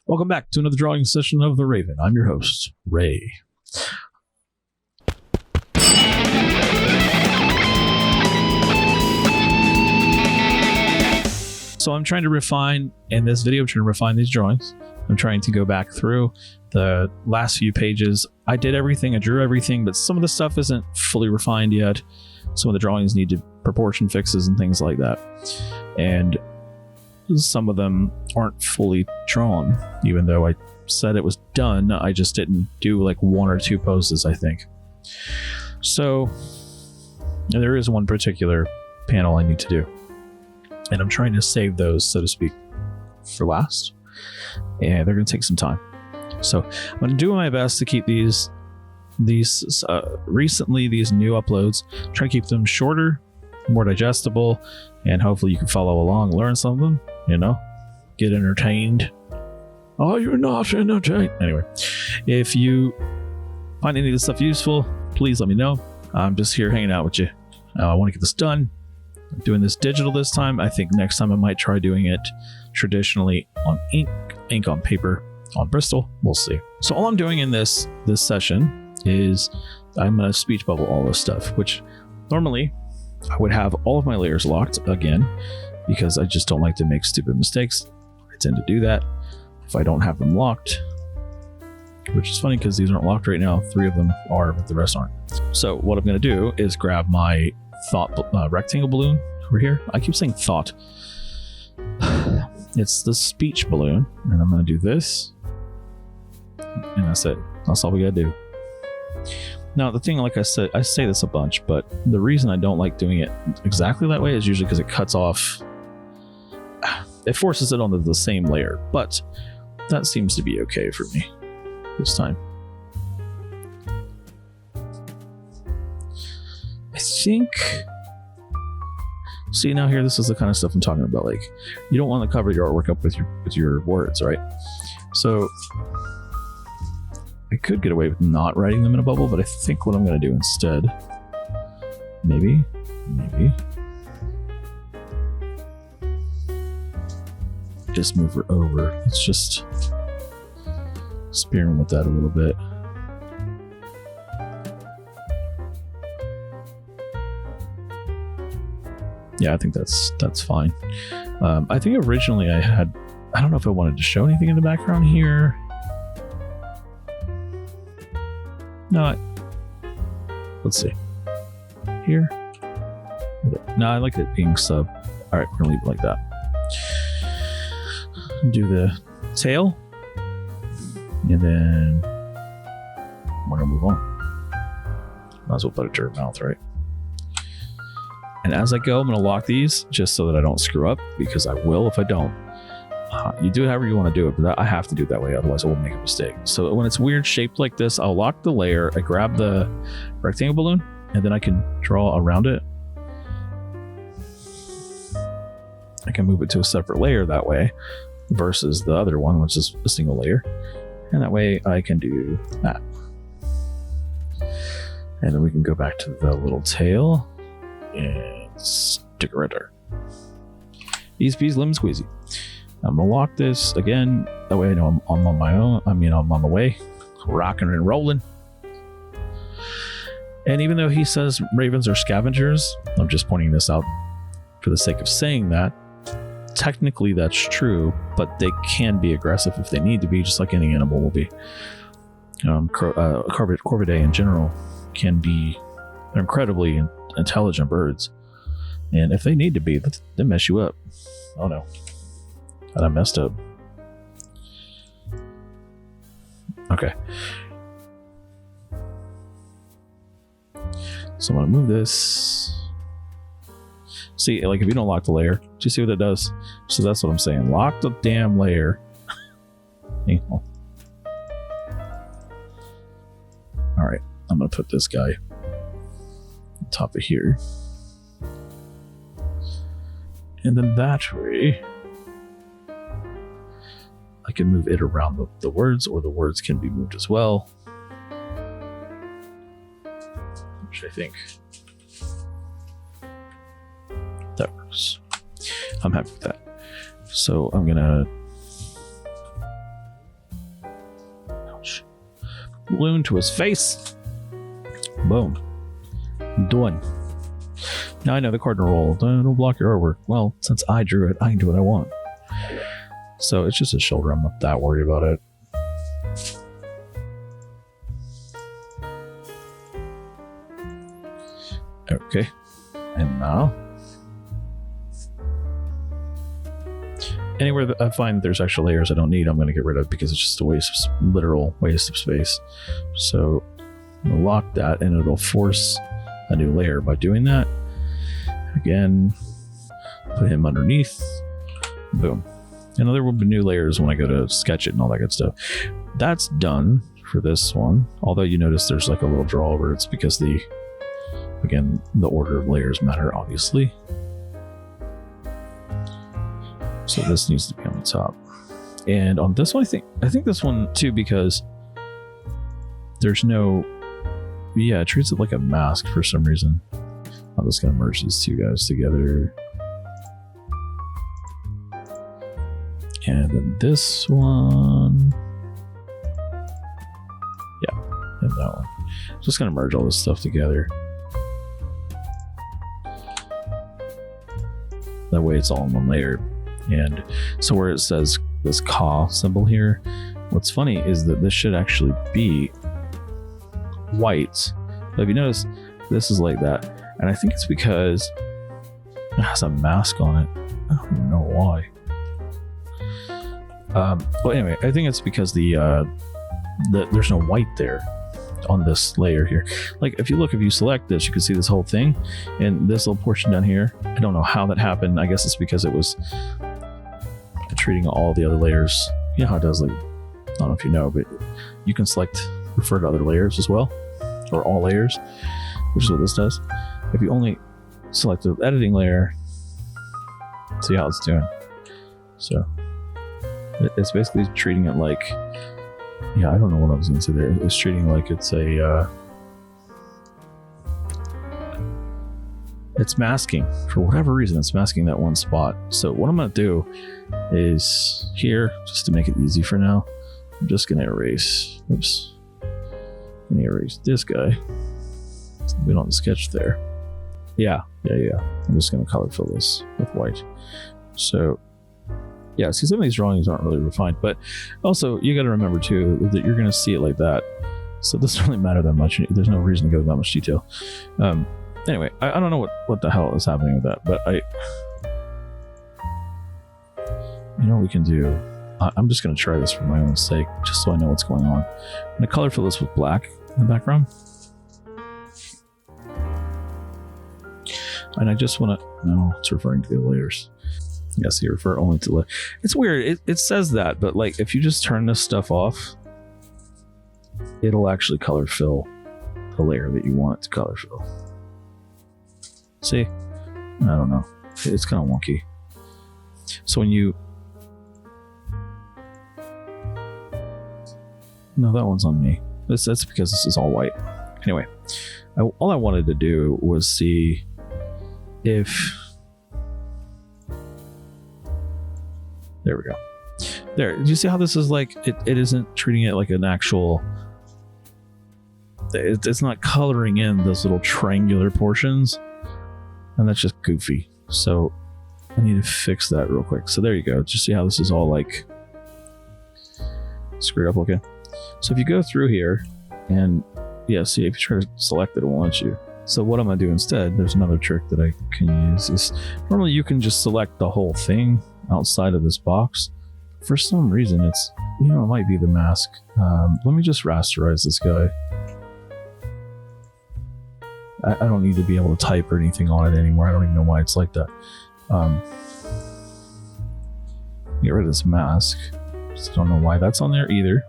Welcome back to another drawing session of The Raven. I'm your host, Ray. So I'm trying to refine, in this video, I'm trying to refine these drawings. I'm trying to go back through the last few pages. I did everything, I drew everything, but some of the stuff isn't fully refined yet. Some of the drawings need proportion fixes and things like that. And some of them aren't fully drawn, even though I said it was done. I just didn't do like one or two poses, I think. So there is one particular panel I need to do, and I'm trying to save those, so to speak, for last, and they're going to take some time. So I'm going to do my best to keep these new uploads, try to keep them shorter, more digestible, and hopefully you can follow along, learn something, get entertained. Oh, you're not entertained. Anyway, if you find any of this stuff useful, please let me know. I'm just here hanging out with you. I want to get this done. I'm doing this digital this time. I think next time I might try doing it traditionally on ink on paper, on Bristol. We'll see. So all I'm doing in this session is I'm going to speech bubble all this stuff, which normally I would have all of my layers locked again, because I just don't like to make stupid mistakes. I tend to do that if I don't have them locked, which is funny because these aren't locked right now. 3 of them are, but the rest aren't. So what I'm going to do is grab my thought rectangle balloon over here. I keep saying thought. It's the speech balloon, and I'm going to do this, and that's it. That's all we got to do. Now, the thing, like I said, I say this a bunch, but the reason I don't like doing it exactly that way is usually because it cuts off. It forces it onto the same layer, but that seems to be okay for me this time. I think. See, now here, this is the kind of stuff I'm talking about. Like, you don't want to cover your artwork up with your words, right? So I could get away with not writing them in a bubble, but I think what I'm going to do instead, maybe, just move her over. Let's just experiment with that a little bit. Yeah, I think that's fine. I think originally I don't know if I wanted to show anything in the background here. No, let's see. Here. No, I like it being sub. All right, we're gonna leave it like that. Do the tail, and then we're gonna move on. Might as well put it to her mouth, right? And as I go, I'm gonna lock these just so that I don't screw up, because I will if I don't. You do however you want to do it, but I have to do it that way, otherwise I will make a mistake. So when it's weird shaped like this, I'll lock the layer, I grab the rectangle balloon, and then I can draw around it. I can move it to a separate layer that way, versus the other one, which is a single layer. And that way I can do that. And then we can go back to the little tail and stick it right there. Easy peasy lemon squeezy. I'm gonna lock this again. That way I know I'm on my own. I'm on the way, rocking and rolling. And even though he says ravens are scavengers, I'm just pointing this out for the sake of saying that. Technically that's true, but they can be aggressive if they need to be, just like any animal will be. Corvidae in general can be incredibly intelligent birds, and if they need to be, they mess you up. Oh no. And I messed up. Okay. So I'm gonna move this. See, like if you don't lock the layer, do you see what it does? So that's what I'm saying. Lock the damn layer. All right, I'm gonna put this guy on top of here. And then that way, I can move it around the words, or the words can be moved as well. Which I think that works. I'm happy with that. So I'm gonna Balloon to his face. Boom. Done. Now I know the cardinal roll. Don't block your artwork. Well, since I drew it, I can do what I want. So it's just a shoulder. I'm not that worried about it. Okay. And now, anywhere that I find there's extra layers I don't need, I'm going to get rid of because it's just a literal waste of space. So I'm going to lock that and it'll force a new layer. By doing that, again, put him underneath. Boom. And there will be new layers when I go to sketch it and all that good stuff. That's done for this one. Although you notice there's like a little draw over. It's because the order of layers matter, obviously. So this needs to be on the top. And on this one, I think this one too, because there's no, it treats it like a mask for some reason. I'm just gonna merge these two guys together. And then this one. Yeah, and that one. Just gonna merge all this stuff together. That way it's all in one layer. And so where it says this Ka symbol here, what's funny is that this should actually be white. But if you notice, this is like that. And I think it's because it has a mask on it. I don't even know why. But anyway, I think it's because there's no white there on this layer here. Like if you select this, you can see this whole thing and this little portion down here. I don't know how that happened. I guess it's because it was treating all the other layers. You know how it does, like, I don't know if you know, but you can refer to other layers as well, or all layers, which is what this does. If you only select the editing layer, see how it's doing. So it's basically treating it like, I don't know what I was going to say there. It's treating it like it's it's masking. For whatever reason, it's masking that one spot. So what I'm going to do is here, just to make it easy for now, I'm just going to erase, I'm going to erase this guy. So we don't sketch there. Yeah. I'm just going to color fill this with white. So see, some of these drawings aren't really refined, but also you got to remember too that you're going to see it like that. So it doesn't really matter that much. There's no reason to go that much detail. Anyway, I don't know what the hell is happening with that, but you know what we can do? I'm just going to try this for my own sake, just so I know what's going on. I'm going to color fill this with black in the background. And I just want to, no, it's referring to the layers. Yes, you refer only to layer. It's weird. It says that, but like if you just turn this stuff off, it'll actually color fill the layer that you want it to color fill. See? I don't know. It's kind of wonky. So when you... No, that one's on me. That's because this is all white. Anyway, all I wanted to do was see if... There we go. There. Do you see how this is like... It isn't treating it like an actual... It's not coloring in those little triangular portions. And that's just goofy. So I need to fix that real quick. So there you go. Just see how this is all like screwed up looking. So if you go through here and see, if you try to select it, it won't let you. So what I'm going to do instead, there's another trick that I can use, is normally you can just select the whole thing outside of this box. For some reason, it's, it might be the mask. Let me just rasterize this guy. I don't need to be able to type or anything on it anymore. I don't even know why it's like that. Get rid of this mask. Just don't know why that's on there either.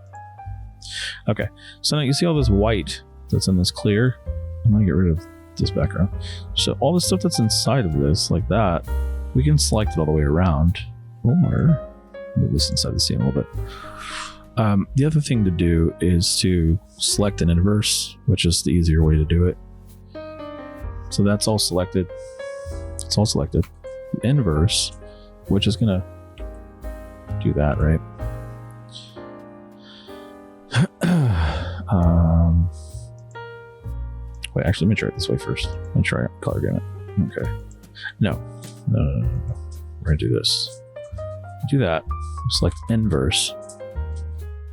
Okay, so now you see all this white that's in this clear. I'm gonna get rid of this background. So all the stuff that's inside of this, like that, we can select it all the way around. Or move this inside the scene a little bit. The other thing to do is to select an inverse, which is the easier way to do it. So that's all selected. It's all selected. The inverse, which is gonna do that, right? Wait, actually, let me try it this way first. Let me try color gradient. Okay. No. We're going to do this. Do that. Select inverse.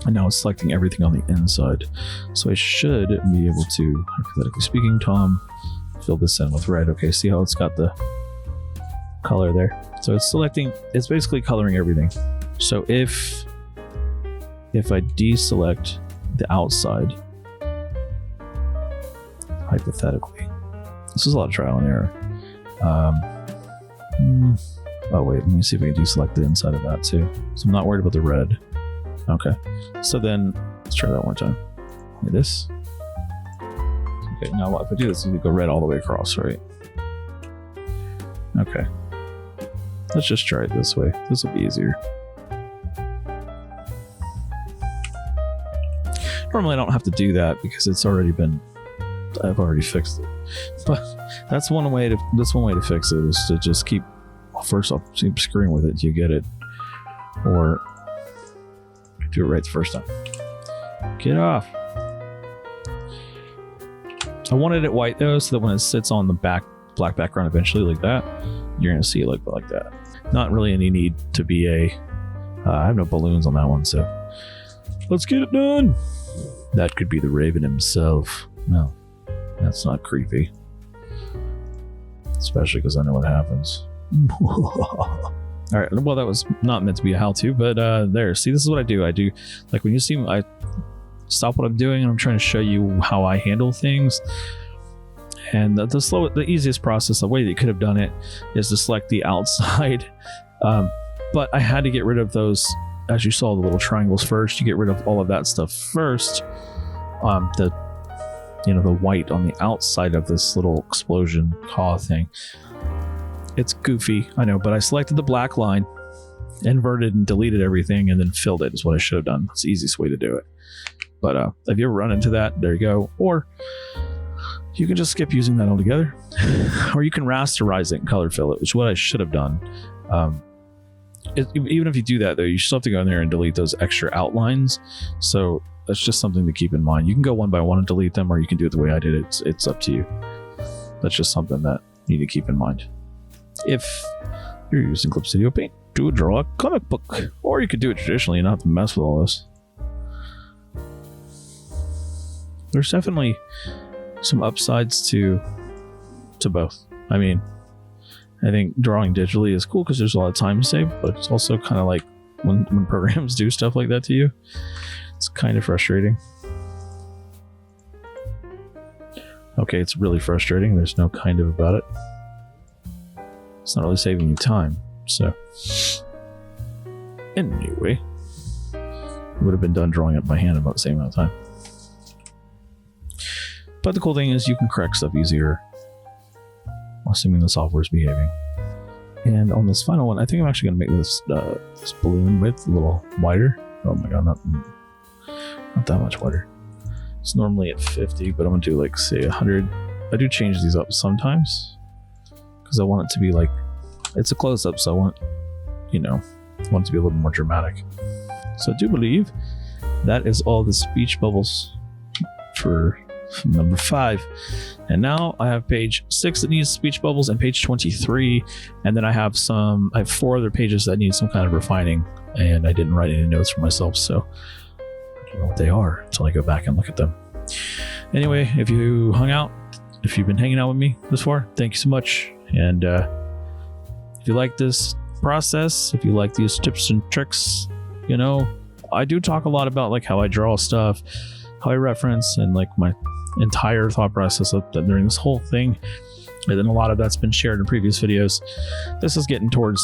And now it's selecting everything on the inside. So I should be able to, hypothetically speaking, Tom, fill this in with red. Okay, see how it's got the color there? So it's selecting, it's basically coloring everything. So if I deselect the outside, hypothetically, this is a lot of trial and error. Oh wait, let me see if we can deselect the inside of that too. So I'm not worried about the red. Okay, so then let's try that one more time. Like this. Okay, now if I do this, we go red all the way across, right? Okay. Let's just try it this way. This will be easier. Normally I don't have to do that because it's already been, I've already fixed it. But that's one way to fix it, is to just keep, first off, keep screwing with it till you get it. Or do it right the first time. Get off. I wanted it white though, so that when it sits on the black background eventually like that, you're gonna see it look like that. Not really any need to be I have no balloons on that one, so let's get it done. That could be the Raven himself. No, that's not creepy. Especially because I know what happens. All right, well, that was not meant to be a how-to, but there. See, this is what I do. Like when you see, I stop what I'm doing and I'm trying to show you how I handle things. And the easiest process, the way that you could have done it, is to select the outside. But I had to get rid of those, as you saw, the little triangles first. You get rid of all of that stuff first. The white on the outside of this little explosion caw thing. It's goofy, I know, but I selected the black line, inverted and deleted everything, and then filled it is what I should have done. It's the easiest way to do it. But if you ever run into that, there you go. Or you can just skip using that altogether. Or you can rasterize it and color fill it, which is what I should have done. Even if you do that, though, you still have to go in there and delete those extra outlines. So that's just something to keep in mind. You can go one by one and delete them, or you can do it the way I did it. It's up to you. That's just something that you need to keep in mind. If you're using Clip Studio Paint to draw a comic book, or you could do it traditionally and not have to mess with all this. There's definitely some upsides to both. I mean, I think drawing digitally is cool because there's a lot of time saved, but it's also kind of like when programs do stuff like that to you, it's kind of frustrating. Okay, it's really frustrating. There's no kind of about it. It's not really saving you time. So anyway, it would have been done drawing it by hand about the same amount of time. But the cool thing is you can correct stuff easier, assuming the software is behaving. And on this final one, I think I'm actually going to make this balloon width a little wider. Oh my god, not that much wider. It's normally at 50, but I'm going to do like, say, 100. I do change these up sometimes because I want it to be like, it's a close-up, so I want it to be a little more dramatic. So I do believe that is all the speech bubbles for number 5. And now I have page 6 that needs speech bubbles and page 23, and then I have 4 other pages that need some kind of refining, and I didn't write any notes for myself, so I don't know what they are until I go back and look at them. Anyway, if you've been hanging out with me this far, thank you so much. And if you like this process, if you like these tips and tricks, I do talk a lot about like how I draw stuff, how I reference, and like my entire thought process during this whole thing. And then a lot of that's been shared in previous videos. This is getting towards,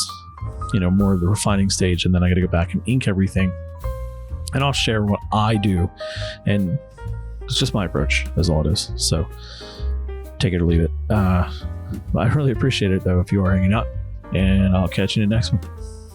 more of the refining stage, and then I got to go back and ink everything. And I'll share what I do, and it's just my approach, is all it is. So take it or leave it. I really appreciate it, though, if you are hanging out, and I'll catch you in the next one.